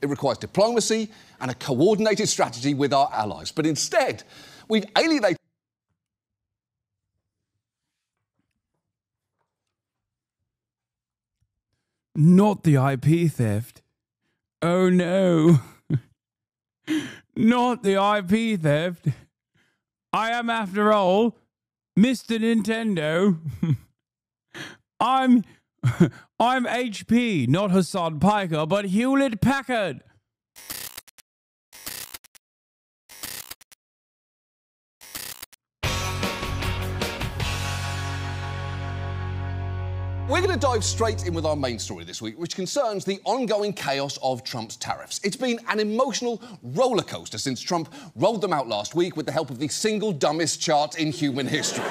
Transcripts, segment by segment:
It requires diplomacy and a coordinated strategy with our allies. But instead, we've alienated... Not the IP theft. Oh no. Not the IP theft. I am, after all, Mr. Nintendo. I'm HP, not Hasan Piker, but Hewlett Packard. We're going to dive straight in with our main story this week, which concerns the ongoing chaos of Trump's tariffs. It's been an emotional roller coaster since Trump rolled them out last week with the help of the single dumbest chart in human history.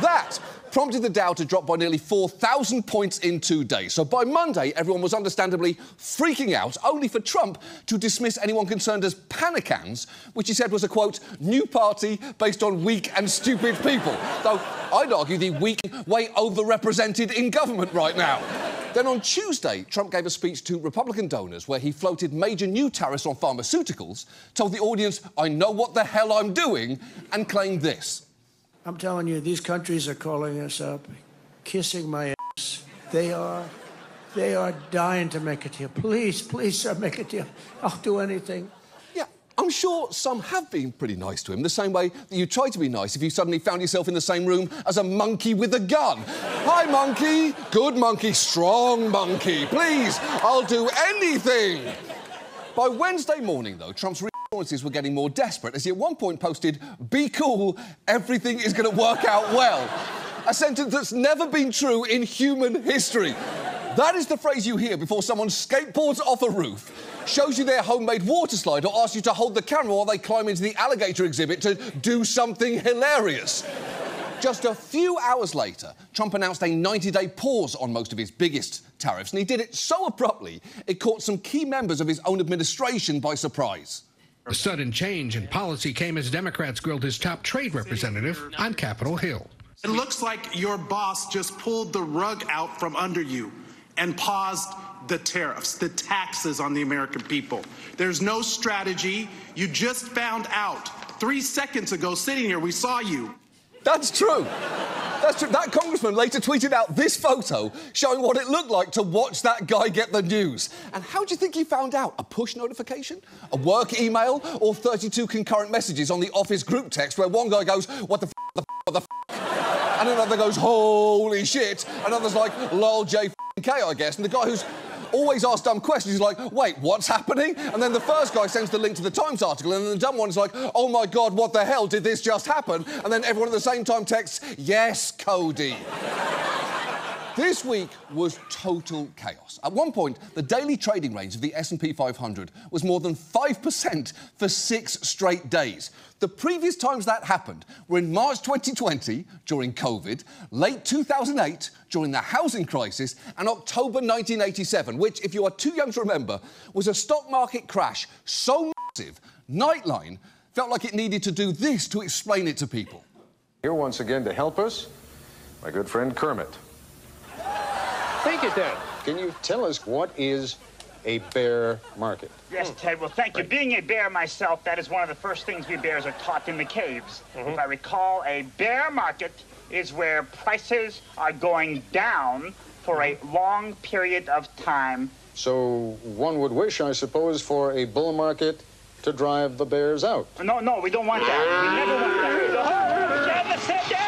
That prompted the Dow to drop by nearly 4,000 points in 2 days. So by Monday, everyone was understandably freaking out, only for Trump to dismiss anyone concerned as panicans, which he said was a, quote, new party based on weak and stupid people. Though I'd argue the weak way overrepresented in government right now. Then on Tuesday, Trump gave a speech to Republican donors where he floated major new tariffs on pharmaceuticals, told the audience, I know what the hell I'm doing, and claimed this. I'm telling you, these countries are calling us up, kissing my ass. They are dying to make a deal. Please, please, sir, make a deal. I'll do anything. Yeah, I'm sure some have been pretty nice to him, the same way that you try to be nice if you suddenly found yourself in the same room as a monkey with a gun. Hi, monkey. Good monkey, strong monkey. Please, I'll do anything. By Wednesday morning, though, Trump's were getting more desperate as he at one point posted, be cool, everything is going to work out well. A sentence that's never been true in human history. That is the phrase you hear before someone skateboards off a roof, shows you their homemade water slide, or asks you to hold the camera while they climb into the alligator exhibit to do something hilarious. Just a few hours later, Trump announced a 90-day pause on most of his biggest tariffs, and he did it so abruptly it caught some key members of his own administration by surprise. A sudden change in policy came as Democrats grilled his top trade representative on Capitol Hill. It looks like your boss just pulled the rug out from under you and paused the tariffs, the taxes on the American people. There's no strategy. You just found out 3 seconds ago sitting here. We saw you. That's true. That's true. That congressman later tweeted out this photo showing what it looked like to watch that guy get the news. And how do you think he found out? A push notification? A work email? Or 32 concurrent messages on the office group text where one guy goes, what the f***, what the f***? And another goes, holy shit. And others like, lol, J***K, I guess. And the guy who's always asks dumb questions. He's like, wait, what's happening? And then the first guy sends the link to the Times article, and then the dumb one's like, oh my God, what the hell, did this just happen? And then everyone at the same time texts, yes, Cody. This week was total chaos. At one point, the daily trading range of the S&P 500 was more than 5% for 6 straight days. The previous times that happened were in March 2020, during COVID, late 2008, during the housing crisis, and October 1987, which, if you are too young to remember, was a stock market crash so massive, Nightline felt like it needed to do this to explain it to people. Here once again to help us, my good friend Kermit. Thank you, Ted. Can you tell us what is a bear market? Yes, Ted. Well, thank you. Being a bear myself, that is one of the first things we bears are taught in the caves. If I recall, a bear market is where prices are going down for a long period of time. So one would wish, I suppose, for a bull market to drive the bears out. No, no, we don't want that. We never want that. Let's sit down.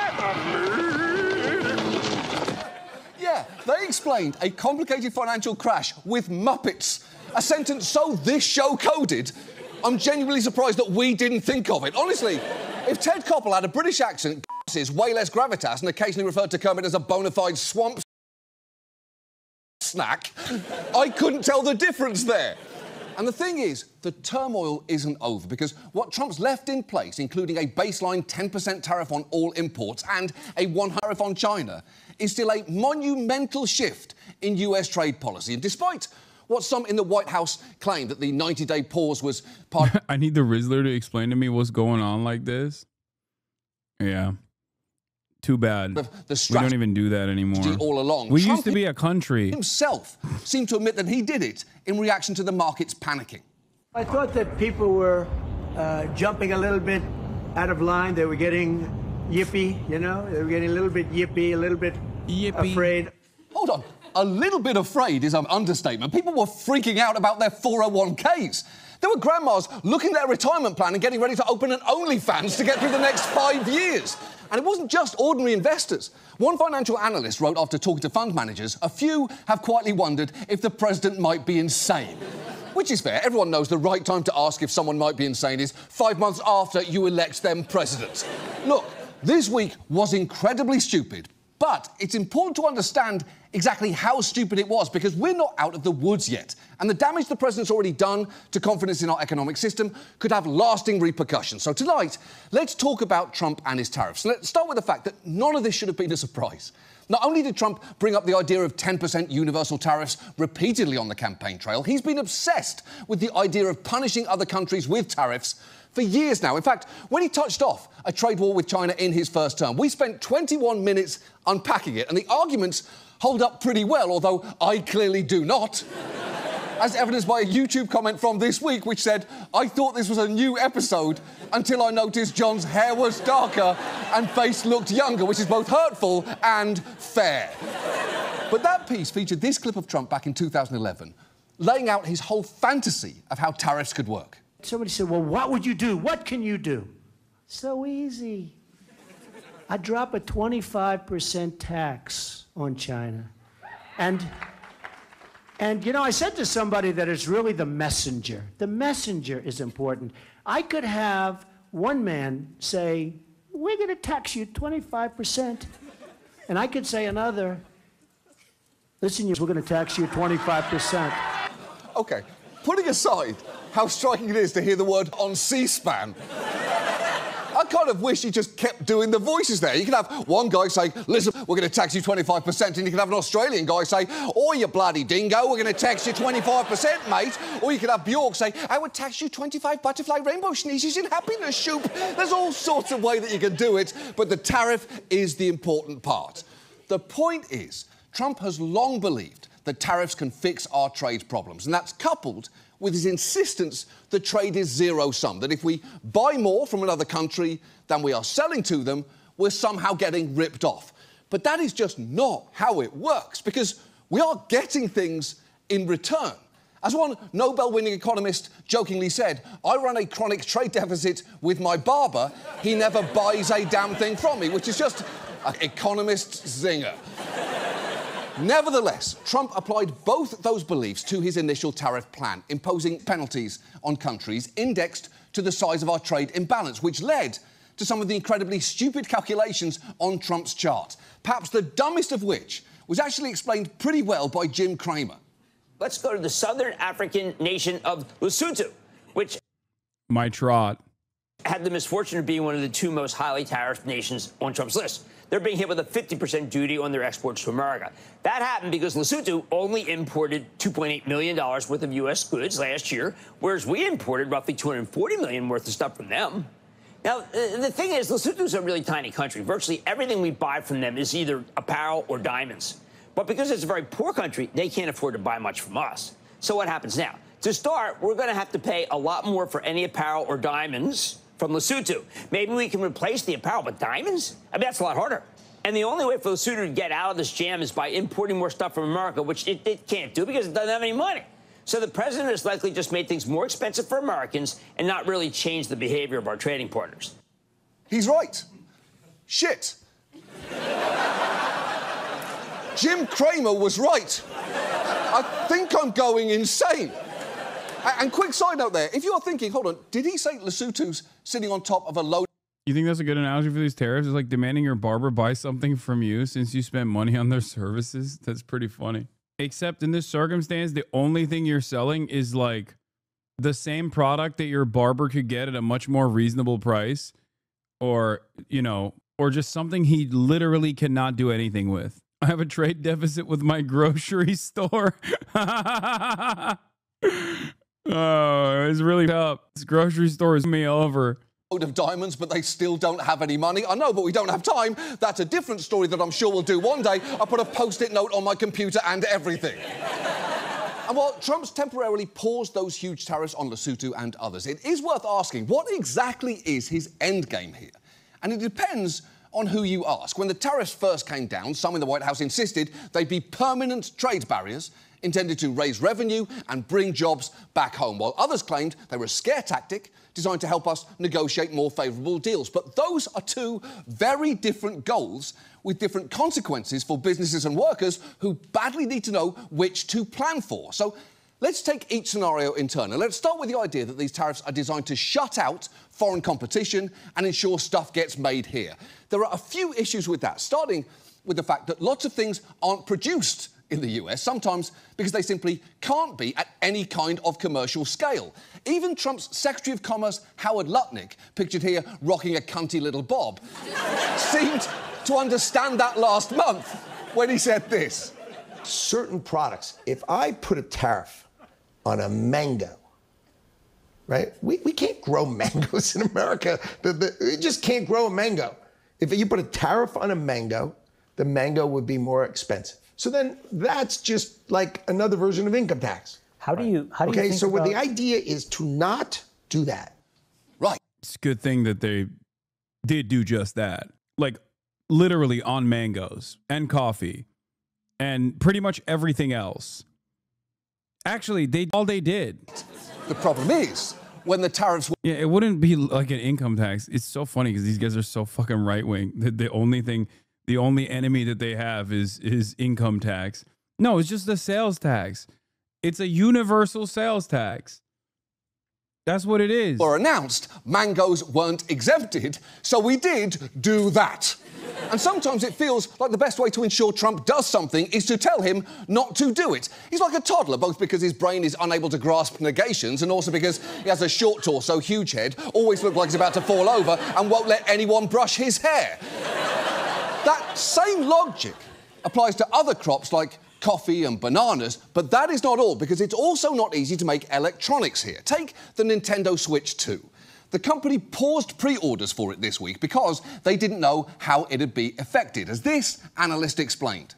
Yeah, they explained a complicated financial crash with Muppets. A sentence so this show coded, I'm genuinely surprised that we didn't think of it. Honestly, if Ted Koppel had a British accent, way less gravitas, and occasionally referred to Kermit as a bona fide swamp snack, I couldn't tell the difference there. And the thing is, the turmoil isn't over, because what Trump's left in place, including a baseline 10% tariff on all imports and a 100% tariff on China, is still a monumental shift in US trade policy. And despite what some in the White House claimed that the 90-day pause was part... I need the Rizzler to explain to me what's going on like this. Yeah. too bad. The We strategy don't even do that anymore. all along. We Trump used to be a country. himself seemed to admit that he did it in reaction to the markets panicking. I thought that people were jumping a little bit out of line. They were getting yippy, you know? They were getting a little bit yippy, a little bit afraid. Hold on. A little bit afraid is an understatement. People were freaking out about their 401ks. There were grandmas looking at their retirement plan and getting ready to open an OnlyFans to get through the next 5 years. And it wasn't just ordinary investors. One financial analyst wrote after talking to fund managers, a few have quietly wondered if the president might be insane. Which is fair. Everyone knows the right time to ask if someone might be insane is 5 months after you elect them president. Look, this week was incredibly stupid, but it's important to understand exactly how stupid it was because we're not out of the woods yet. And the damage the president's already done to confidence in our economic system could have lasting repercussions. So tonight, let's talk about Trump and his tariffs. Let's start with the fact that none of this should have been a surprise. Not only did Trump bring up the idea of 10% universal tariffs repeatedly on the campaign trail, he's been obsessed with the idea of punishing other countries with tariffs for years now. In fact, when he touched off a trade war with China in his first term, we spent 21 minutes unpacking it, and the arguments hold up pretty well, although I clearly do not. As evidenced by a YouTube comment from this week, which said, I thought this was a new episode until I noticed John's hair was darker and face looked younger, which is both hurtful and fair. But that piece featured this clip of Trump back in 2011, laying out his whole fantasy of how tariffs could work. Somebody said, well, what would you do? What can you do? So easy. I'd drop a 25% tax on China. And, you know, I said to somebody that it's really the messenger. The messenger is important. I could have one man say, we're going to tax you 25%. And I could say another, listen, we're going to tax you 25%. OK, putting aside how striking it is to hear the word on C-SPAN, I kind of wish he just kept doing the voices there. You could have one guy say, listen, we're going to tax you 25%, and you could have an Australian guy say, oh, you bloody dingo, we're going to tax you 25%, mate. Or you could have Bjork say, I would tax you 25 butterfly rainbow sneezes in happiness soup. There's all sorts of ways that you can do it, but the tariff is the important part. The point is, Trump has long believed that tariffs can fix our trade problems, and that's coupled with his insistence that trade is zero-sum, that if we buy more from another country than we are selling to them, we're somehow getting ripped off. But that is just not how it works, because we are getting things in return. As one Nobel-winning economist jokingly said, I run a chronic trade deficit with my barber. He never buys a damn thing from me, which is just an economist's zinger. Nevertheless, Trump applied both those beliefs to his initial tariff plan, imposing penalties on countries indexed to the size of our trade imbalance, which led to some of the incredibly stupid calculations on Trump's chart, perhaps the dumbest of which was actually explained pretty well by Jim Cramer. Let's go to the southern African nation of Lesotho, which My trot. had the misfortune of being one of the two most highly tariffed nations on Trump's list. They're being hit with a 50% duty on their exports to America. That happened because Lesotho only imported $2.8 million worth of U.S. goods last year, whereas we imported roughly $240 million worth of stuff from them. Now, the thing is, Lesotho's a really tiny country. Virtually everything we buy from them is either apparel or diamonds. But because it's a very poor country, they can't afford to buy much from us. So what happens now? To start, we're going to have to pay a lot more for any apparel or diamonds from Lesotho. Maybe we can replace the apparel, but diamonds? I mean, that's a lot harder. And the only way for Lesotho to get out of this jam is by importing more stuff from America, which it can't do because it doesn't have any money. So the president has likely just made things more expensive for Americans and not really changed the behavior of our trading partners. He's right. Shit. Jim Cramer was right. I think I'm going insane. And quick side note there, if you're thinking, hold on, did he say Lesotho's sitting on top of a load? You think that's a good analogy for these tariffs? It's like demanding your barber buy something from you since you spent money on their services? That's pretty funny. Except in this circumstance, the only thing you're selling is like the same product that your barber could get at a much more reasonable price, or, you know, or just something he literally cannot do anything with. I have a trade deficit with my grocery store. Oh, it's really tough. This grocery store is me over. load of diamonds, but they still don't have any money. I know, but we don't have time. That's a different story that I'm sure we'll do one day. I put a post-it note on my computer and everything. And while Trump's temporarily paused those huge tariffs on Lesotho and others, it is worth asking, what exactly is his endgame here? And it depends on who you ask. When the tariffs first came down, some in the White House insisted they'd be permanent trade barriers intended to raise revenue and bring jobs back home, while others claimed they were a scare tactic designed to help us negotiate more favourable deals. But those are two very different goals with different consequences for businesses and workers who badly need to know which to plan for. So let's take each scenario in turn. And let's start with the idea that these tariffs are designed to shut out foreign competition and ensure stuff gets made here. There are a few issues with that, starting with the fact that lots of things aren't produced in the US, sometimes because they simply can't be at any kind of commercial scale. Even Trump's Secretary of Commerce, Howard Lutnick, pictured here rocking a cunty little bob, seemed to understand that last month when he said this. Certain products, if I put a tariff on a mango, right? We can't grow mangoes in America. We just can't grow a mango. If you put a tariff on a mango, the mango would be more expensive. So then that's just like another version of income tax. How do you okay, think so about... the idea is to not do that. Right. It's a good thing that they did do just that. Like, literally on mangoes and coffee and pretty much everything else. Actually, all they did. The problem is, when the tariffs... Yeah, it wouldn't be like an income tax. It's so funny because these guys are so fucking right-wing that the only enemy that they have is income tax. No, it's just a sales tax. It's a universal sales tax. That's what it is. Or announced, mangoes weren't exempted, so we did do that. And sometimes it feels like the best way to ensure Trump does something is to tell him not to do it. He's like a toddler, both because his brain is unable to grasp negations and also because he has a short torso, huge head, always looks like he's about to fall over and won't let anyone brush his hair. That same logic applies to other crops like coffee and bananas, but that is not all, because it's also not easy to make electronics here. Take the Nintendo Switch 2. The company paused pre-orders for it this week because they didn't know how it'd be affected, as this analyst explained.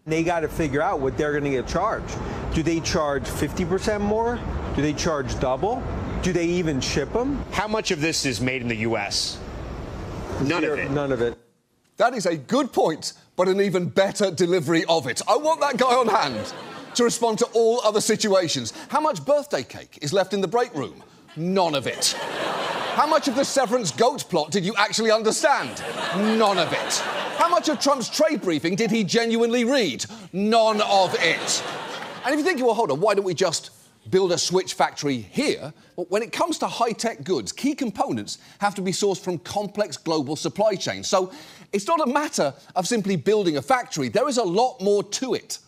They got to figure out what they're going to get charged. Do they charge 50% more? Do they charge double? Do they even ship them? How much of this is made in the U.S.? None of it. None of it. That is a good point, but an even better delivery of it. I want that guy on hand to respond to all other situations. How much birthday cake is left in the break room? None of it. How much of the Severance goat plot did you actually understand? None of it. How much of Trump's trade briefing did he genuinely read? None of it. And if you think, well, hold on, why don't we just build a switch factory here? Well, when it comes to high-tech goods, key components have to be sourced from complex global supply chains. So it's not a matter of simply building a factory. There is a lot more to it.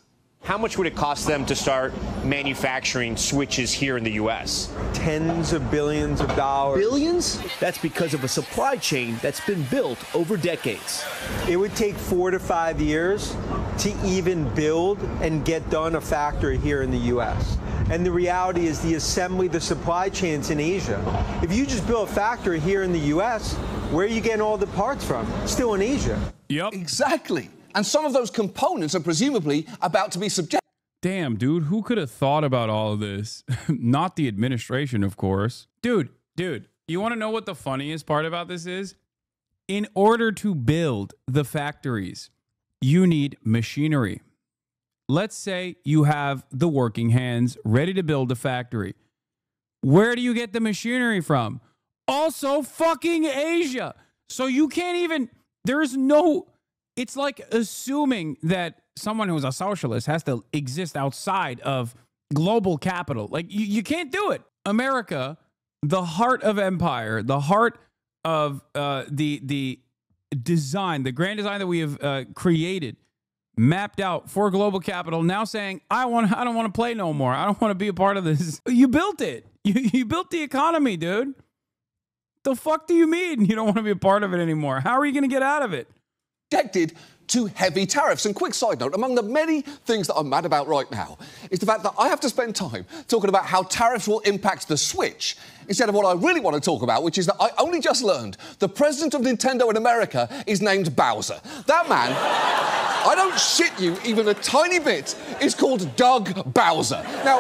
How much would it cost them to start manufacturing switches here in the U.S.? Tens of billions of dollars. Billions? That's because of a supply chain that's been built over decades. It would take 4 to 5 years to even build and get done a factory here in the U.S. And the reality is the assembly, the supply chain's in Asia. If you just build a factory here in the U.S., where are you getting all the parts from? Still in Asia. Yep. Exactly. And some of those components are presumably about to be subject. Damn, dude, who could have thought about all of this? Not the administration, of course. Dude, you want to know what the funniest part about this is? In order to build the factories, you need machinery. Let's say you have the working hands ready to build a factory. Where do you get the machinery from? Also fucking Asia. So you can't even, there's no, it's like assuming that someone who's a socialist has to exist outside of global capital. Like, you can't do it. America, the heart of empire, the heart of the design, the grand design that we have created, mapped out for global capital, now saying, I don't want to play no more. I don't want to be a part of this. You built it. You built the economy, dude. The fuck do you mean you don't want to be a part of it anymore? How are you going to get out of it? Protected to heavy tariffs. And quick side note, among the many things that I'm mad about right now is the fact that I have to spend time talking about how tariffs will impact the Switch instead of what I really want to talk about, which is that I only just learned the president of Nintendo in America is named Bowser. That man, I don't shit you even a tiny bit, is called Doug Bowser. Now,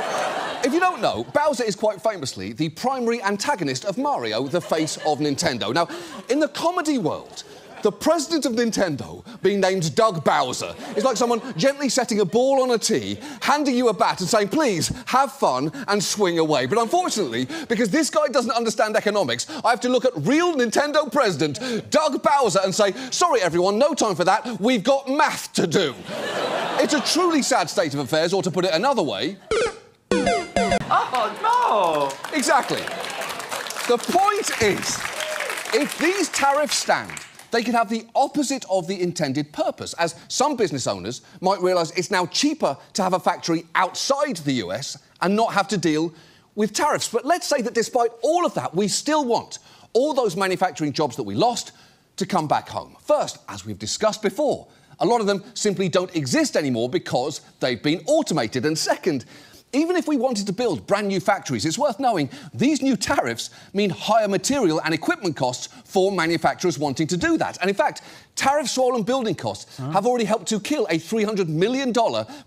if you don't know, Bowser is quite famously the primary antagonist of Mario, the face of Nintendo. Now, in the comedy world, the president of Nintendo being named Doug Bowser is like someone gently setting a ball on a tee, handing you a bat and saying, please, have fun and swing away. But unfortunately, because this guy doesn't understand economics, I have to look at real Nintendo president Doug Bowser and say, sorry, everyone, no time for that. We've got math to do. It's a truly sad state of affairs, or to put it another way... Oh, no! Exactly. The point is, if these tariffs stand, they could have the opposite of the intended purpose, as some business owners might realise it's now cheaper to have a factory outside the US and not have to deal with tariffs. But let's say that despite all of that, we still want all those manufacturing jobs that we lost to come back home. First, as we've discussed before, a lot of them simply don't exist anymore because they've been automated. And second, even if we wanted to build brand new factories, it's worth knowing these new tariffs mean higher material and equipment costs for manufacturers wanting to do that. And in fact, tariff-swollen building costs have already helped to kill a $300 million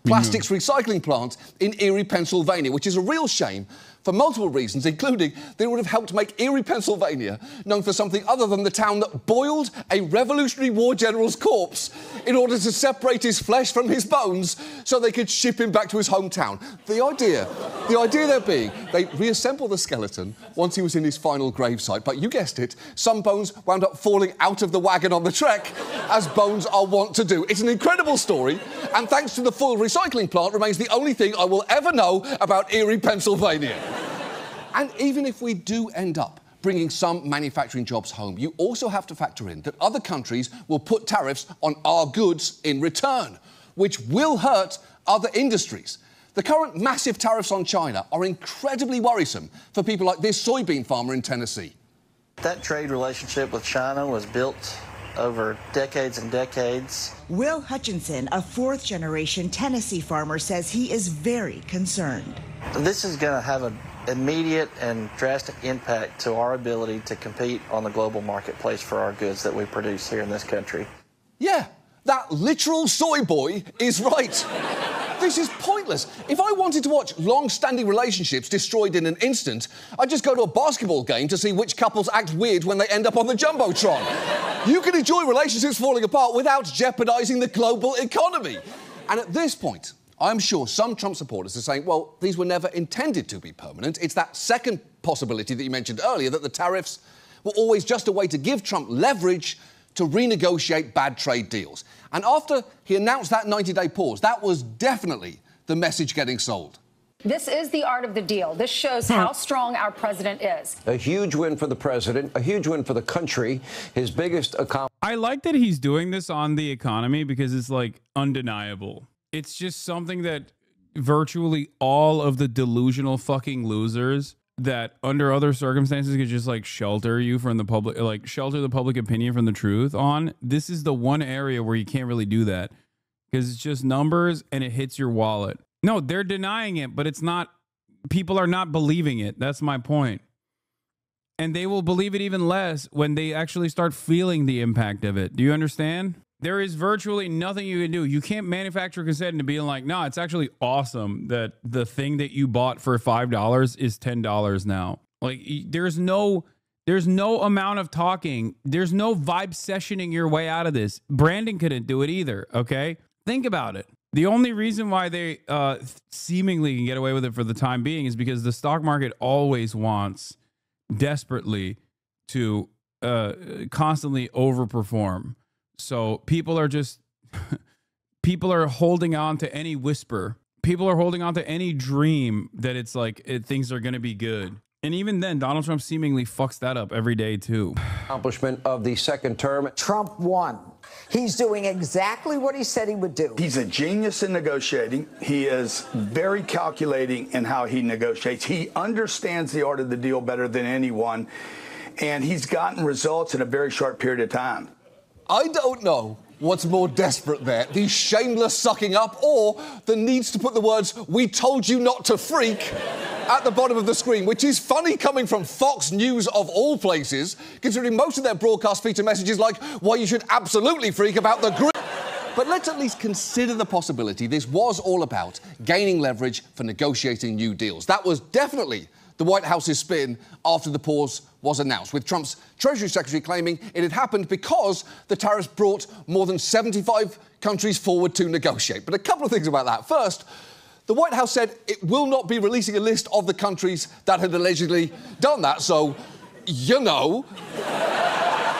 plastics recycling plant in Erie, Pennsylvania, which is a real shame for multiple reasons, including that it would have helped make Erie, Pennsylvania, known for something other than the town that boiled a Revolutionary War general's corpse in order to separate his flesh from his bones so they could ship him back to his hometown. The idea there being, they reassembled the skeleton once he was in his final gravesite, but you guessed it, some bones wound up falling out of the wagon on the trek, as bones are wont to do. It's an incredible story, and thanks to the full recycling plant, remains the only thing I will ever know about Erie, Pennsylvania. And even if we do end up bringing some manufacturing jobs home, you also have to factor in that other countries will put tariffs on our goods in return, which will hurt other industries. The current massive tariffs on China are incredibly worrisome for people like this soybean farmer in Tennessee. That trade relationship with China was built over decades and decades. Will Hutchinson, a fourth-generation Tennessee farmer, says he is very concerned. This is going to have an immediate and drastic impact to our ability to compete on the global marketplace for our goods that we produce here in this country. Yeah, that literal soy boy is right. This is pointless. If I wanted to watch long-standing relationships destroyed in an instant, I'd just go to a basketball game to see which couples act weird when they end up on the Jumbotron. You can enjoy relationships falling apart without jeopardising the global economy. And at this point, I'm sure some Trump supporters are saying, well, these were never intended to be permanent. It's that second possibility that you mentioned earlier, that the tariffs were always just a way to give Trump leverage to renegotiate bad trade deals. And after he announced that 90-day pause, that was definitely the message getting sold. This is the art of the deal. This shows how strong our president is. A huge win for the president, a huge win for the country, his biggest accomplishment. I like that he's doing this on the economy because it's like undeniable. It's just something that virtually all of the delusional fucking losers that under other circumstances could just like shelter you from the public, like shelter the public opinion from the truth on. This is the one area where you can't really do that because it's just numbers and it hits your wallet. No, they're denying it, but it's not, people are not believing it. That's my point. And they will believe it even less when they actually start feeling the impact of it. Do you understand? There is virtually nothing you can do. You can't manufacture consent into being like, no, it's actually awesome that the thing that you bought for $5 is $10 now. Like, there's no amount of talking. There's no vibe sessioning your way out of this. Brandon couldn't do it either, okay? Think about it. The only reason why they seemingly can get away with it for the time being is because the stock market always wants desperately to constantly overperform. So people are just, people are holding on to any whisper. People are holding on to any dream that it's like things are going to be good. And even then, Donald Trump seemingly fucks that up every day, too. Accomplishment of the second term. Trump won. He's doing exactly what he said he would do. He's a genius in negotiating. He is very calculating in how he negotiates. He understands the art of the deal better than anyone. And he's gotten results in a very short period of time. I don't know what's more desperate there? The shameless sucking up or the needs to put the words, "We told you not to freak," at the bottom of the screen, which is funny coming from Fox News of all places, considering most of their broadcast feature messages like, "Why you should absolutely freak about the grid." But let's at least consider the possibility this was all about gaining leverage for negotiating new deals. That was definitely the White House's spin after the pause was announced, with Trump's Treasury Secretary claiming it had happened because the tariffs brought more than 75 countries forward to negotiate. But a couple of things about that. First, the White House said it will not be releasing a list of the countries that had allegedly done that, so, you know.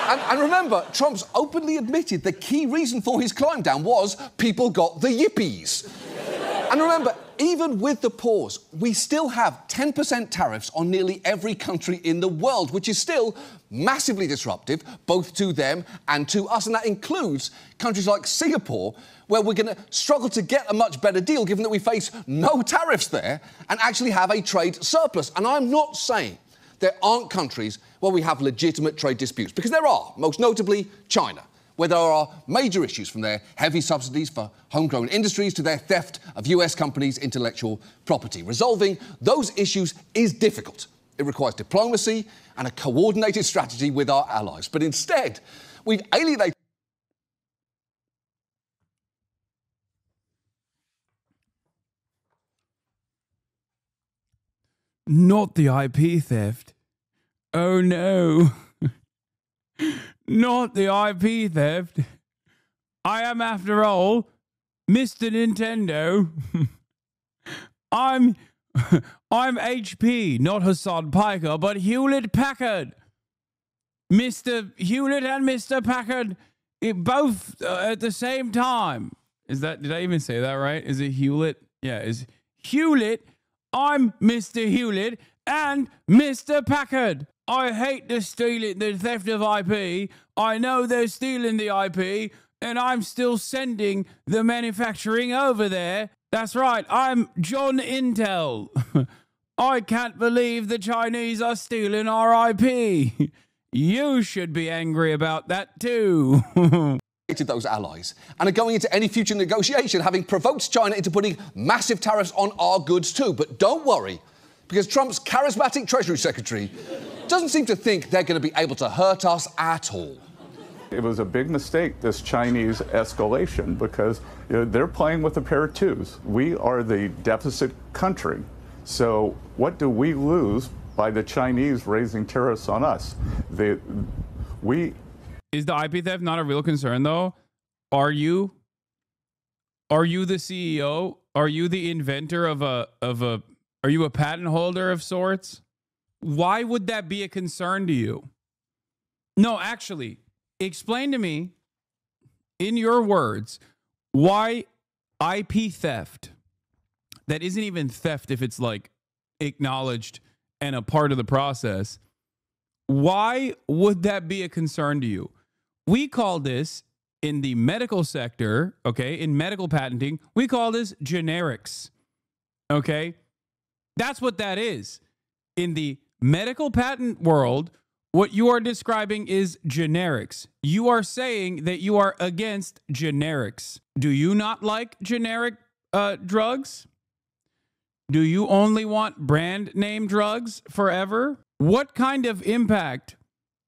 And remember, Trump's openly admitted the key reason for his climb down was people got the yippies. And remember, even with the pause, we still have 10% tariffs on nearly every country in the world, which is still massively disruptive, both to them and to us. And that includes countries like Singapore, where we're going to struggle to get a much better deal, given that we face no tariffs there and actually have a trade surplus. And I'm not saying there aren't countries where we have legitimate trade disputes, because there are, most notably China, where there are major issues, from their heavy subsidies for homegrown industries to their theft of US companies' intellectual property. Resolving those issues is difficult. It requires diplomacy and a coordinated strategy with our allies. But instead, we've alienated... Not the IP theft. Oh no. Not the IP theft. I am, after all, Mr. Nintendo. I'm HP, not Hasan Piker, but Hewlett Packard. Mr. Hewlett and Mr. Packard, both at the same time. Did I even say that right? Is it Hewlett? Yeah, is Hewlett. I'm Mr. Hewlett and Mr. Packard. I hate the theft of IP. I know they're stealing the IP, and I'm still sending the manufacturing over there. That's right, I'm John Intel. I can't believe the Chinese are stealing our IP. You should be angry about that too. Those allies and are going into any future negotiation having provoked China into putting massive tariffs on our goods too. But don't worry, because Trump's charismatic Treasury Secretary doesn't seem to think they're going to be able to hurt us at all. It was a big mistake, this Chinese escalation, because they're playing with a pair of twos. We are the deficit country. So what do we lose by the Chinese raising tariffs on us? Is the IP theft not a real concern, though? Are you the CEO? Are you the inventor are you a patent holder of sorts? Why would that be a concern to you? No, actually, explain to me, in your words, why IP theft, that isn't even theft if it's like acknowledged and a part of the process, why would that be a concern to you? We call this, in the medical sector, okay, in medical patenting, we call this generics, okay? That's what that is. In the medical patent world, what you are describing is generics. You are saying that you are against generics. Do you not like generic drugs? Do you only want brand name drugs forever? What kind of impact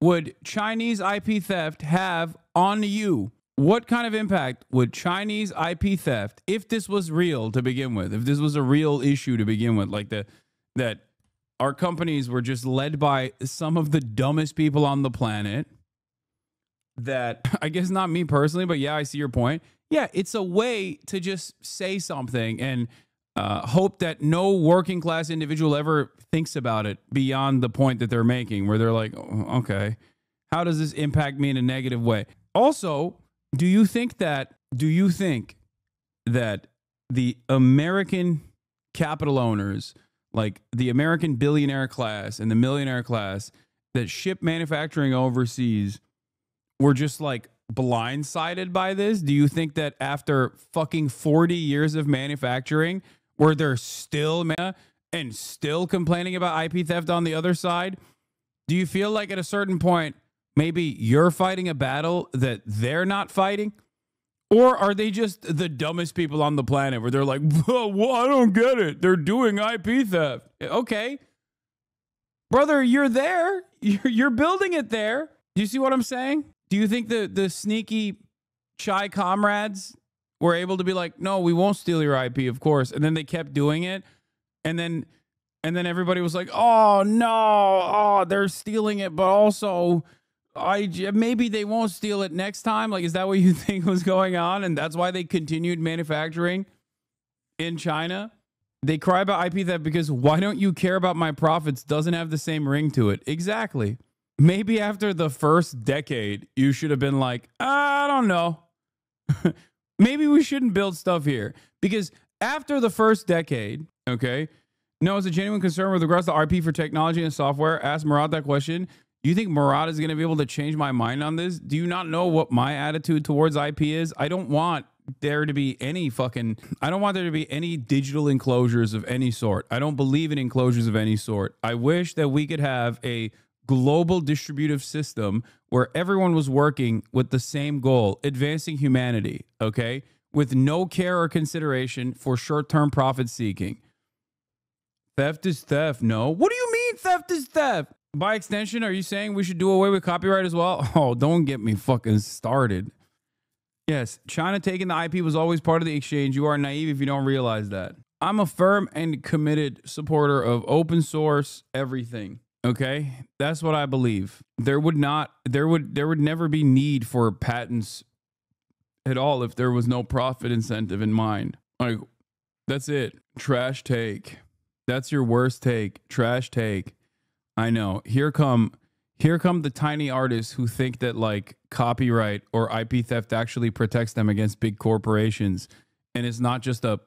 would Chinese IP theft have on you? What kind of impact would Chinese IP theft, if this was real to begin with, if this was a real issue to begin with, like that our companies were just led by some of the dumbest people on the planet, that, I guess not me personally, but yeah, I see your point. Yeah, it's a way to just say something and hope that no working class individual ever thinks about it beyond the point that they're making, where they're like, oh, okay, how does this impact me in a negative way? Also, do you think that the American capital owners, like the American billionaire class and the millionaire class that ship manufacturing overseas, were just like blindsided by this? Do you think that after fucking 40 years of manufacturing, where they're still and still complaining about IP theft on the other side, do you feel like at a certain point, maybe you're fighting a battle that they're not fighting? Or are they just the dumbest people on the planet where they're like, well, I don't get it. They're doing IP theft. Okay. Brother, you're there. You're building it there. Do you see what I'm saying? Do you think the sneaky shy comrades were able to be like, no, we won't steal your IP, of course. And then they kept doing it. And then everybody was like, oh, no, oh, they're stealing it. But also, maybe they won't steal it next time. Like, is that what you think was going on? And that's why they continued manufacturing in China? They cry about IP theft because why don't you care about my profits doesn't have the same ring to it. Exactly. Maybe after the first decade, you should have been like, I don't know. Maybe we shouldn't build stuff here. Because after the first decade, okay, no, it's a genuine concern with regards to RP for technology and software. Ask Murad that question. You think Murad is going to be able to change my mind on this? Do you not know what my attitude towards IP is? I don't want there to be any digital enclosures of any sort. I don't believe in enclosures of any sort. I wish that we could have a global distributive system where everyone was working with the same goal, advancing humanity, okay? With no care or consideration for short-term profit seeking. Theft is theft. No. What do you mean theft is theft? By extension, are you saying we should do away with copyright as well? Oh, don't get me fucking started. Yes, China taking the IP was always part of the exchange. You are naive if you don't realize that. I'm a firm and committed supporter of open source everything. Okay? That's what I believe. There would never be need for patents at all if there was no profit incentive in mind. Like, that's it. Trash take. That's your worst take. Trash take. I know. Here come the tiny artists who think that like copyright or IP theft actually protects them against big corporations, and it's not just a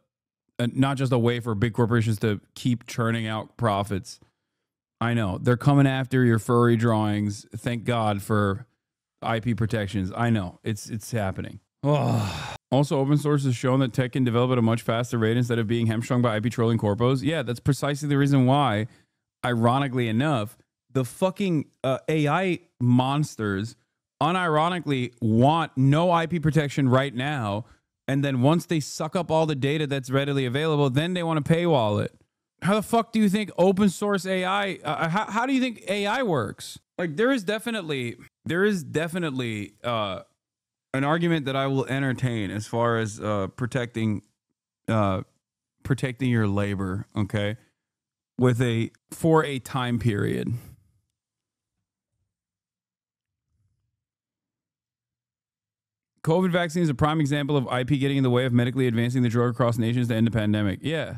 way for big corporations to keep churning out profits. I know. They're coming after your furry drawings. Thank God for IP protections. I know. It's happening. Oh. Also, open source has shown that tech can develop at a much faster rate instead of being hamstrung by IP trolling corpos. Yeah, that's precisely the reason why, ironically enough, the fucking AI monsters unironically want no IP protection right now. And then once they suck up all the data that's readily available, then they want to paywall it. How the fuck do you think open source AI, how do you think AI works? Like there is definitely an argument that I will entertain as far as protecting your labor, okay? For a time period. COVID vaccine is a prime example of IP getting in the way of medically advancing the drug across nations to end the pandemic. Yeah,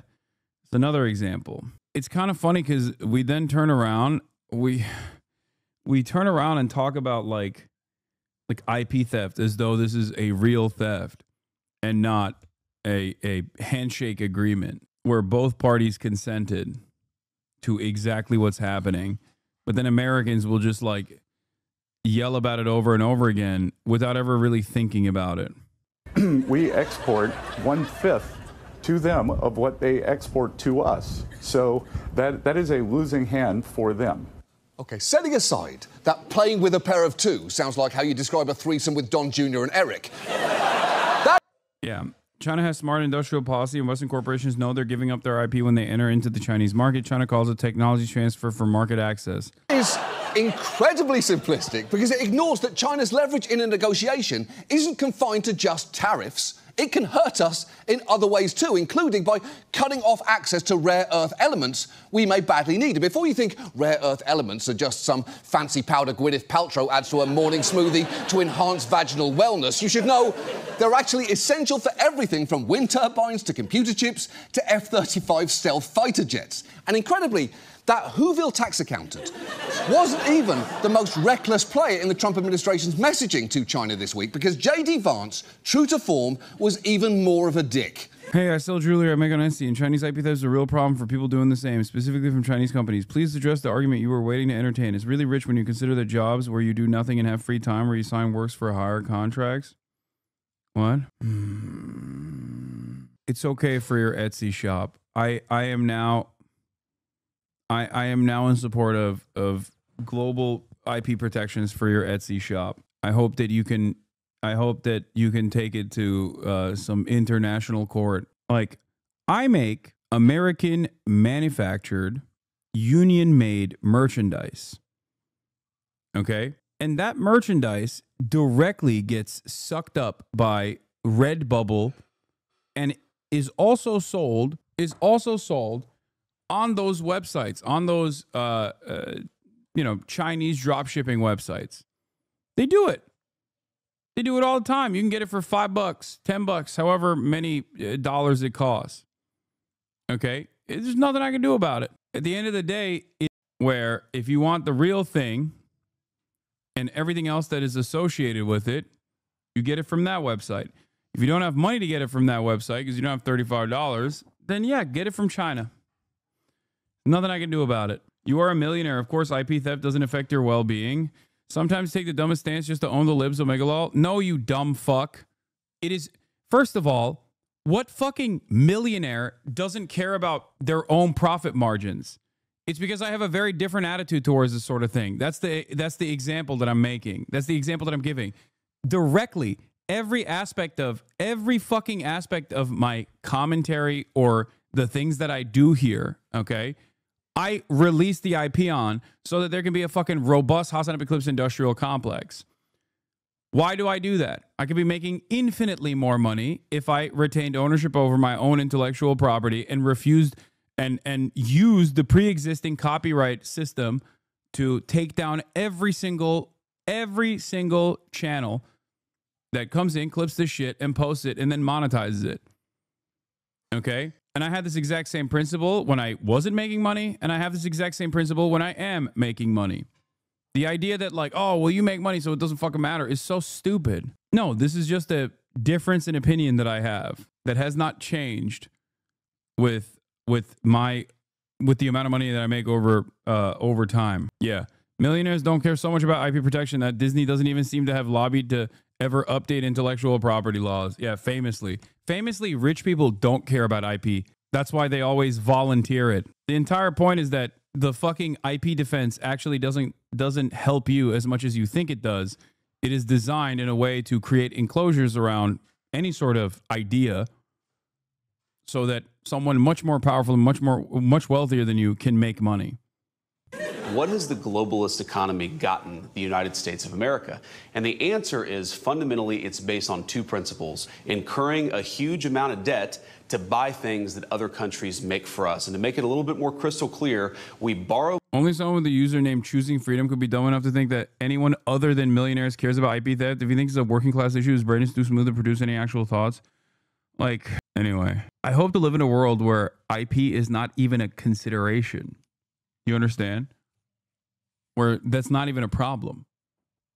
it's another example. It's kind of funny because we then turn around, we turn around and talk about like IP theft as though this is a real theft and not a handshake agreement where both parties consented to exactly what's happening. But then Americans will just like yell about it over and over again without ever really thinking about it. We export 1/5 to them of what they export to us. So that is a losing hand for them. Okay, setting aside that playing with a pair of two sounds like how you describe a threesome with Don Jr. and Eric. Yeah. China has smart industrial policy, and Western corporations know they're giving up their IP when they enter into the Chinese market. China calls it technology transfer for market access. Is incredibly simplistic because it ignores that China's leverage in a negotiation isn't confined to just tariffs. It can hurt us in other ways too, including by cutting off access to rare earth elements we may badly need. And before you think rare earth elements are just some fancy powder Gwyneth Paltrow adds to a morning smoothie to enhance vaginal wellness, you should know they're actually essential for everything from wind turbines to computer chips to F-35 stealth fighter jets. And incredibly, that Whoville tax accountant wasn't even the most reckless player in the Trump administration's messaging to China this week because J.D. Vance, true to form, was even more of a dick. Hey, I sell jewelry at Mega Honesty, and Chinese IP theft is a real problem for people doing the same, specifically from Chinese companies. Please address the argument you were waiting to entertain. It's really rich when you consider the jobs where you do nothing and have free time, where you sign works for hire contracts. What? It's okay for your Etsy shop. I am now in support of global IP protections for your Etsy shop. I hope that you can I hope that you can take it to some international court. Like, I make American manufactured, union made merchandise. Okay? And that merchandise directly gets sucked up by Redbubble and is also sold on those websites, on those Chinese drop shipping websites. They do it. They do it all the time. You can get it for $5, $10, however many dollars it costs. Okay? There's nothing I can do about it. At the end of the day, where if you want the real thing and everything else that is associated with it, you get it from that website. If you don't have money to get it from that website because you don't have $35, then yeah, get it from China. Nothing I can do about it. You are a millionaire. Of course, IP theft doesn't affect your well-being. Sometimes take the dumbest stance just to own the libs omega law. No, you dumb fuck. It is, first of all, what fucking millionaire doesn't care about their own profit margins? It's because I have a very different attitude towards this sort of thing. That's the example that I'm making. That's the example that I'm giving. Directly, every fucking aspect of my commentary or the things that I do here, okay, I release the IP on so that there can be a fucking robust HasanAbi Clips industrial complex. Why do I do that? I could be making infinitely more money if I retained ownership over my own intellectual property and refused and used the pre-existing copyright system to take down every single channel that comes in, clips this shit, and posts it, and then monetizes it. Okay? And I had this exact same principle when I wasn't making money, and I have this exact same principle when I am making money. The idea that like, oh, well, you make money, so it doesn't fucking matter is so stupid. No, this is just a difference in opinion that I have that has not changed with the amount of money that I make over time. Yeah. Millionaires don't care so much about IP protection that Disney doesn't even seem to have lobbied to ever update intellectual property laws. Yeah, famously, rich people don't care about IP. That's why they always volunteer it. The entire point is that the fucking IP defense actually doesn't help you as much as you think it does. It is designed in a way to create enclosures around any sort of idea so that someone much more powerful and much wealthier than you can make money. What has the globalist economy gotten the United States of America? And the answer is fundamentally it's based on two principles: incurring a huge amount of debt to buy things that other countries make for us. And to make it a little bit more crystal clear, we borrow. Only someone with the username Choosing Freedom could be dumb enough to think that anyone other than millionaires cares about IP theft. If he thinks it's a working class issue, his brain is too smooth to produce any actual thoughts. Like, anyway, I hope to live in a world where IP is not even a consideration. You understand? Where that's not even a problem.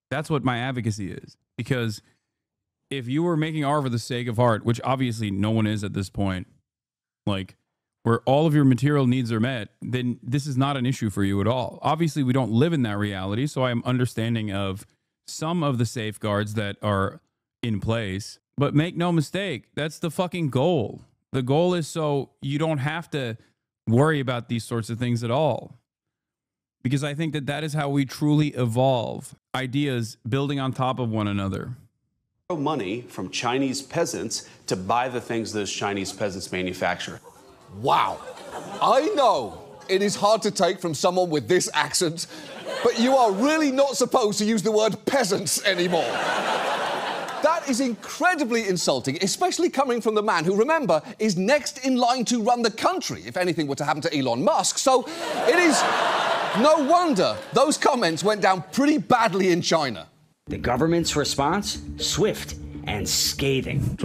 That's what my advocacy is. Because if you were making art for the sake of art, which obviously no one is at this point, like where all of your material needs are met, then this is not an issue for you at all. Obviously, we don't live in that reality, so I am understanding of some of the safeguards that are in place. But make no mistake, that's the fucking goal. The goal is so you don't have to worry about these sorts of things at all. Because I think that is how we truly evolve. Ideas building on top of one another. Money from Chinese peasants to buy the things those Chinese peasants manufacture. Wow. I know it is hard to take from someone with this accent, but you are really not supposed to use the word peasants anymore. That is incredibly insulting, especially coming from the man who, remember, is next in line to run the country if anything were to happen to Elon Musk. So it is no wonder those comments went down pretty badly in China. The government's response? Swift and scathing.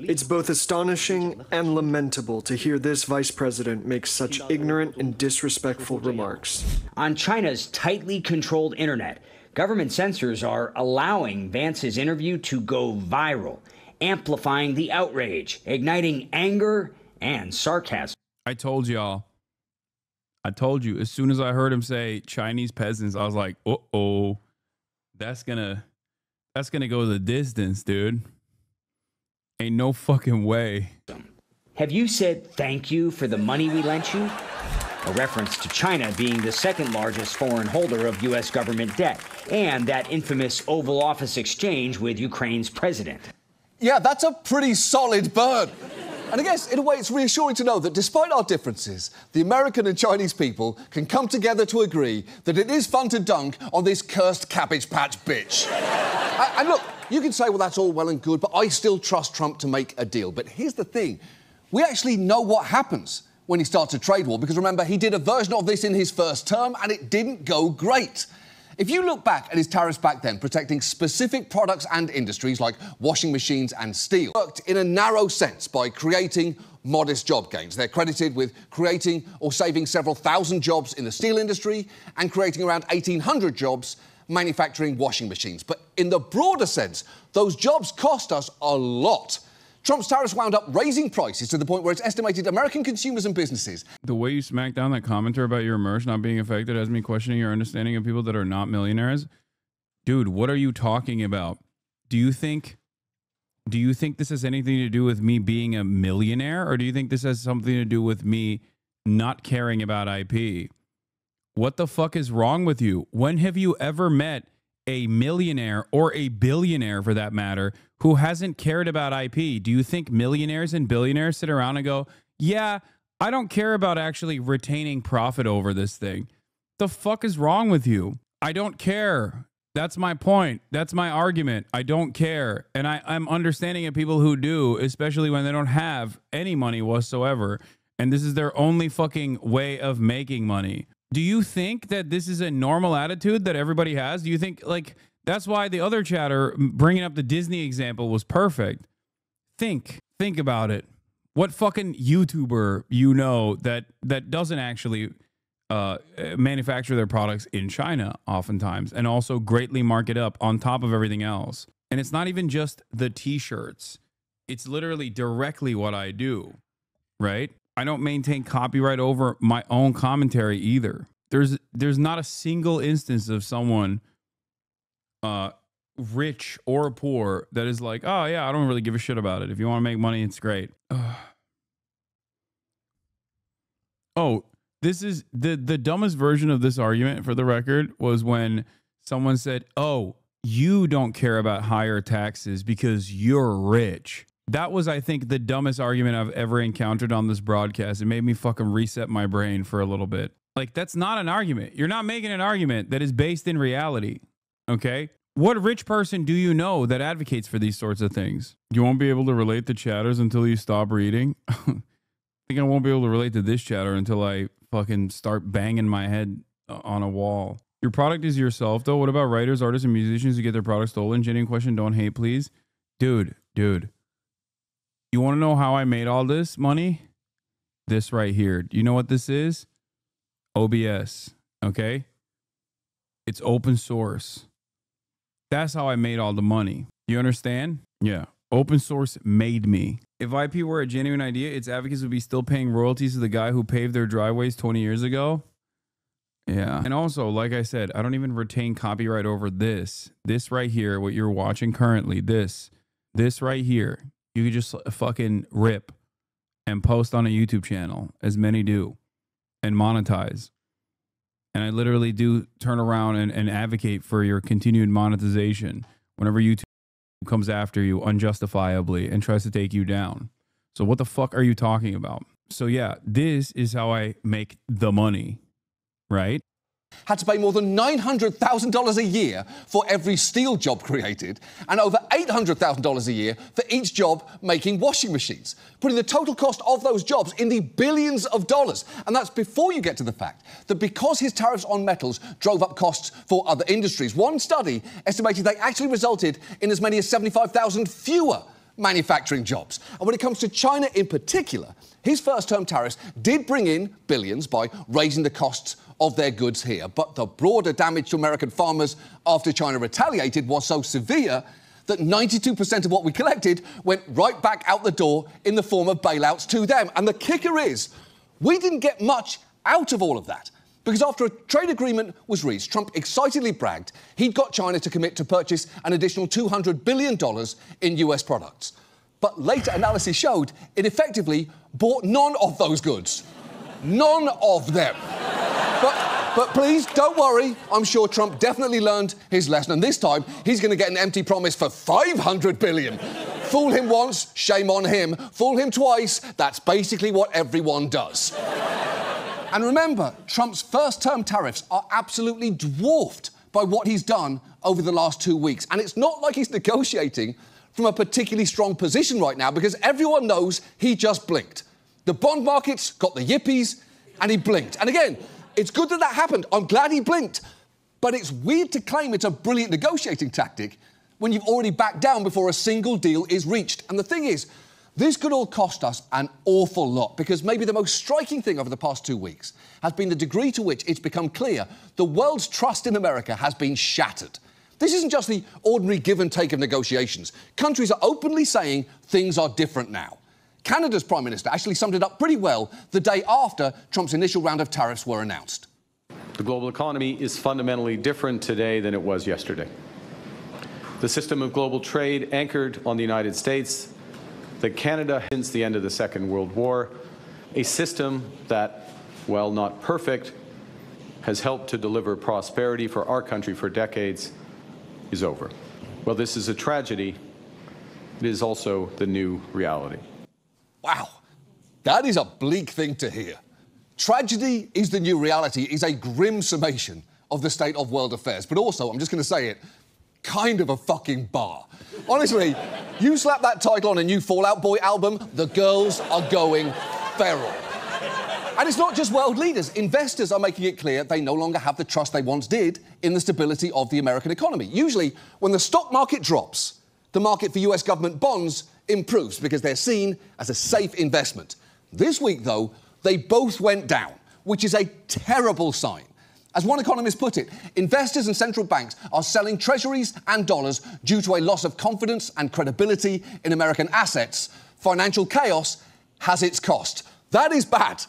It's both astonishing and lamentable to hear this vice president make such ignorant and disrespectful remarks. On China's tightly controlled internet, government censors are allowing Vance's interview to go viral, amplifying the outrage, igniting anger and sarcasm. I told y'all. I told you, as soon as I heard him say Chinese peasants, I was like, uh-oh, that's gonna go the distance, dude. Ain't no fucking way. Have you said thank you for the money we lent you? a reference to China being the second largest foreign holder of U.S. government debt, and that infamous Oval Office exchange with Ukraine's president. Yeah, that's a pretty solid burn. And I guess, in a way, it's reassuring to know that despite our differences, the American and Chinese people can come together to agree that it is fun to dunk on this cursed Cabbage Patch bitch. And look, you can say, well, that's all well and good, but I still trust Trump to make a deal. But here's the thing. We actually know what happens when he starts a trade war, because remember, he did a version of this in his first term, and it didn't go great. If you look back at his tariffs back then, protecting specific products and industries like washing machines and steel, worked in a narrow sense by creating modest job gains. They're credited with creating or saving several thousand jobs in the steel industry and creating around 1,800 jobs manufacturing washing machines. But in the broader sense, those jobs cost us a lot. Trump's tariffs wound up raising prices to the point where it's estimated American consumers and businesses. The way you smack down that commenter about your merch not being affected has me questioning your understanding of people that are not millionaires. Dude, what are you talking about? Do you think this has anything to do with me being a millionaire, or do you think this has something to do with me not caring about IP? What the fuck is wrong with you? When have you ever met a millionaire, or a billionaire for that matter, who hasn't cared about IP? Do you think millionaires and billionaires sit around and go, yeah, I don't care about actually retaining profit over this thing? The fuck is wrong with you? I don't care. That's my point. That's my argument. I don't care. And I'm understanding of people who do, especially when they don't have any money whatsoever, and this is their only fucking way of making money. Do you think that this is a normal attitude that everybody has? Do you think, like, that's why the other chatter bringing up the Disney example was perfect? Think about it. What fucking YouTuber you know that doesn't actually manufacture their products in China oftentimes and also greatly mark it up on top of everything else? And it's not even just the t-shirts. It's literally directly what I do, right? I don't maintain copyright over my own commentary either. There's not a single instance of someone rich or poor that is like, oh yeah, I don't really give a shit about it. If you want to make money, it's great. Oh, this is the dumbest version of this argument, for the record, was when someone said, oh, you don't care about higher taxes because you're rich. That was, I think, the dumbest argument I've ever encountered on this broadcast. It made me fucking reset my brain for a little bit. Like, that's not an argument. You're not making an argument that is based in reality, okay? What rich person do you know that advocates for these sorts of things? You won't be able to relate to chatters until you stop reading? I think I won't be able to relate to this chatter until I fucking start banging my head on a wall. Your product is yourself, though. What about writers, artists, and musicians who get their products stolen? Genuine question, don't hate, please. Dude. You want to know how I made all this money? This right here. Do you know what this is? OBS, okay? It's open source. That's how I made all the money. You understand? Yeah. Open source made me. If IP were a genuine idea, its advocates would be still paying royalties to the guy who paved their driveways 20 years ago. Yeah. And also, like I said, I don't even retain copyright over this. This right here, what you're watching currently, this right here. You could just fucking rip and post on a YouTube channel, as many do, and monetize. And I literally do turn around and advocate for your continued monetization whenever YouTube comes after you unjustifiably and tries to take you down. So what the fuck are you talking about? So yeah, this is how I make the money, right? Had to pay more than $900,000 a year for every steel job created and over $800,000 a year for each job making washing machines, putting the total cost of those jobs in the billions of dollars. And that's before you get to the fact that because his tariffs on metals drove up costs for other industries, one study estimated they actually resulted in as many as 75,000 fewer manufacturing jobs. And when it comes to China in particular, his first-term tariffs did bring in billions by raising the costs of their goods here. But the broader damage to American farmers after China retaliated was so severe that 92% of what we collected went right back out the door in the form of bailouts to them. And the kicker is, we didn't get much out of all of that. Because after a trade agreement was reached, Trump excitedly bragged he'd got China to commit to purchase an additional $200 billion in US products. But later analysis showed it effectively bought none of those goods. None of them. But please, don't worry. I'm sure Trump definitely learned his lesson, and this time he's going to get an empty promise for $500 billion. Fool him once, shame on him. Fool him twice, that's basically what everyone does. And remember, Trump's first-term tariffs are absolutely dwarfed by what he's done over the last 2 weeks. And it's not like he's negotiating from a particularly strong position right now, because everyone knows he just blinked. The bond markets got the yippies, and he blinked. And again, it's good that that happened. I'm glad he blinked. But it's weird to claim it's a brilliant negotiating tactic when you've already backed down before a single deal is reached. And the thing is, this could all cost us an awful lot, because maybe the most striking thing over the past 2 weeks has been the degree to which it's become clear the world's trust in America has been shattered. This isn't just the ordinary give and take of negotiations. Countries are openly saying things are different now. Canada's Prime Minister actually summed it up pretty well the day after Trump's initial round of tariffs were announced. The global economy is fundamentally different today than it was yesterday. The system of global trade anchored on the United States, that Canada, since the end of the Second World War, a system that, while not perfect, has helped to deliver prosperity for our country for decades, is over. Well, this is a tragedy. It is also the new reality. Wow, that is a bleak thing to hear. Tragedy is the new reality is a grim summation of the state of world affairs, but also, I'm just going to say it, kind of a fucking bar. Honestly, you slap that title on a new Fall Out Boy album, the girls are going feral. And it's not just world leaders. Investors are making it clear they no longer have the trust they once did in the stability of the American economy. Usually, when the stock market drops, the market for US government bonds improves because they're seen as a safe investment. This week, though, they both went down, which is a terrible sign. As one economist put it, investors and central banks are selling treasuries and dollars due to a loss of confidence and credibility in American assets. Financial chaos has its cost. That is bad.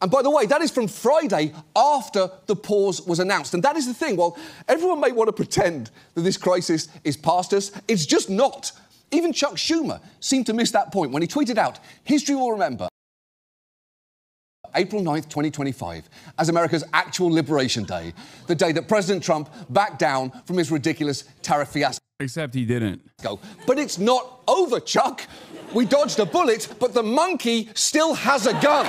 And by the way, that is from Friday after the pause was announced. And that is the thing. While everyone may want to pretend that this crisis is past us, it's just not. Even Chuck Schumer seemed to miss that point when he tweeted out, "History will remember April 9th, 2025, as America's actual Liberation Day, the day that President Trump backed down from his ridiculous tariff fiasco." Except he didn't. But it's not over, Chuck. We dodged a bullet, but the monkey still has a gun.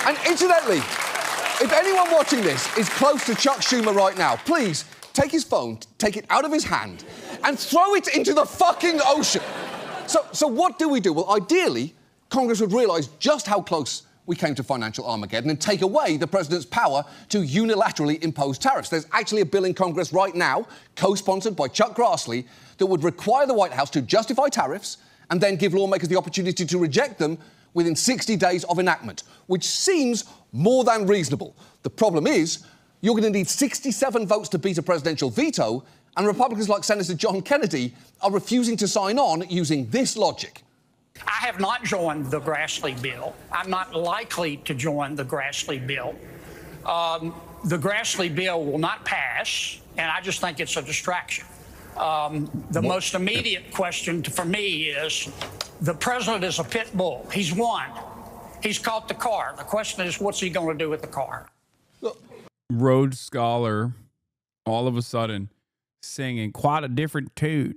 And incidentally, if anyone watching this is close to Chuck Schumer right now, please take his phone, take it out of his hand, and throw it into the fucking ocean. So what do we do? Well, ideally, Congress would realise just how close we came to financial Armageddon and take away the president's power to unilaterally impose tariffs. There's actually a bill in Congress right now, co-sponsored by Chuck Grassley, that would require the White House to justify tariffs and then give lawmakers the opportunity to reject them within 60 days of enactment, which seems more than reasonable. The problem is, you're going to need 67 votes to beat a presidential veto, and Republicans like Senator John Kennedy are refusing to sign on using this logic. I have not joined the Grassley bill. I'm not likely to join the Grassley bill. The Grassley bill will not pass, and I just think it's a distraction. The most immediate question for me is, the president is a pit bull. He's won. He's caught the car. The question is, what's he going to do with the car? Rhodes Scholar, all of a sudden, singing quite a different tune.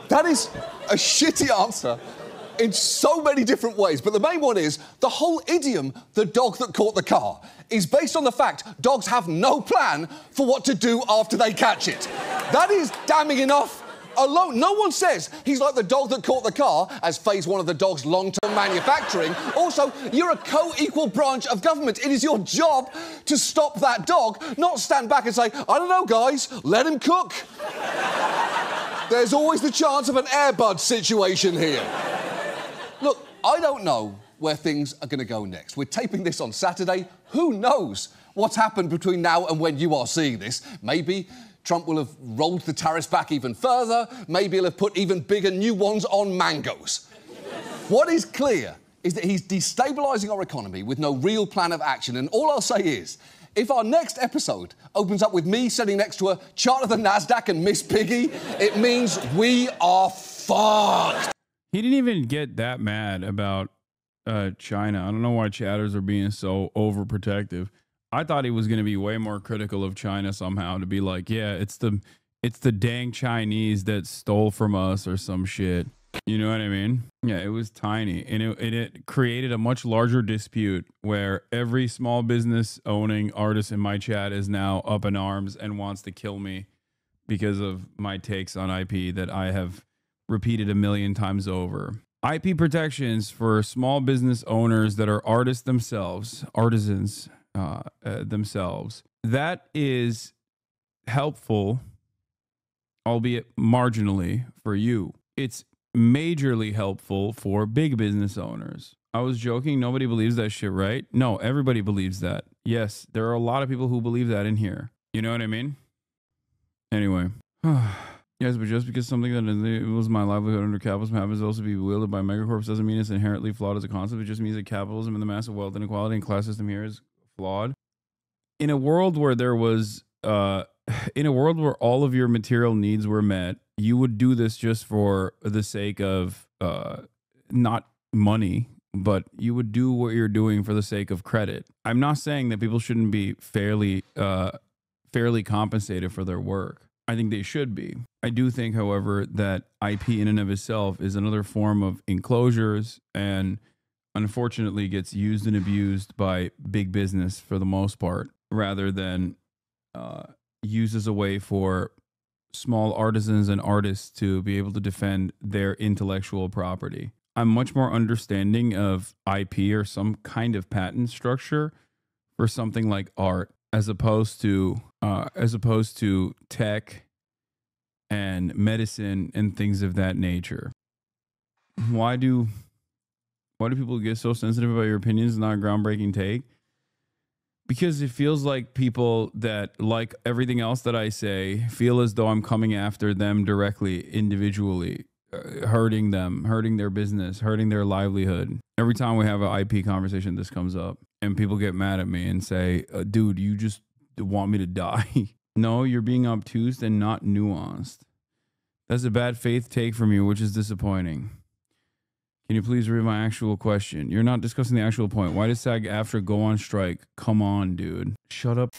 That is a shitty answer in so many different ways. But the main one is the whole idiom, the dog that caught the car, is based on the fact dogs have no plan for what to do after they catch it. That is damning enough alone. No one says he's like the dog that caught the car as phase one of the dog's long-term manufacturing. Also, you're a co-equal branch of government. It is your job to stop that dog, not stand back and say, I don't know, guys, let him cook. There's always the chance of an Air Bud situation here. Look, I don't know where things are going to go next. We're taping this on Saturday. Who knows what's happened between now and when you are seeing this? Maybe Trump will have rolled the tariffs back even further. Maybe he'll have put even bigger new ones on mangoes. What is clear is that he's destabilising our economy with no real plan of action. And all I'll say is, if our next episode opens up with me sitting next to a chart of the NASDAQ and Miss Piggy, it means we are fucked. He didn't even get that mad about China. I don't know why chatters are being so overprotective. I thought he was going to be way more critical of China somehow, to be like, yeah, it's the dang Chinese that stole from us or some shit. You know what I mean? Yeah, it was tiny, and it created a much larger dispute where every small business owning artist in my chat is now up in arms and wants to kill me because of my takes on IP that I have repeated a million times over. IP protections for small business owners that are artists themselves, artisans themselves, that is helpful, albeit marginally, for you. It's majorly helpful for big business owners. I was joking. Nobody believes that shit, right? No, everybody believes that. Yes, there are a lot of people who believe that in here. You know what I mean? Anyway. Yes, but just because something that enables my livelihood under capitalism happens to also be wielded by megacorps doesn't mean it's inherently flawed as a concept. It just means that capitalism and the massive wealth inequality and class system here is flawed. In a world where there was, in a world where all of your material needs were met, you would do this just for the sake of not money, but you would do what you're doing for the sake of credit. I'm not saying that people shouldn't be fairly compensated for their work. I think they should be. I do think, however, that IP in and of itself is another form of enclosures and unfortunately gets used and abused by big business for the most part, rather than used as a way for small artisans and artists to be able to defend their intellectual property. I'm much more understanding of IP or some kind of patent structure for something like art as opposed to tech and medicine and things of that nature. Why do people get so sensitive about your opinions, not a groundbreaking take? Because it feels like people that, like everything else that I say, feel as though I'm coming after them directly, individually, hurting them, hurting their business, hurting their livelihood. Every time we have an IP conversation, this comes up, and people get mad at me and say, dude, you just want me to die. No, you're being obtuse and not nuanced. That's a bad faith take from you, which is disappointing. Can you please read my actual question? You're not discussing the actual point. Why does SAG-AFTRA go on strike? Come on, dude. Shut up.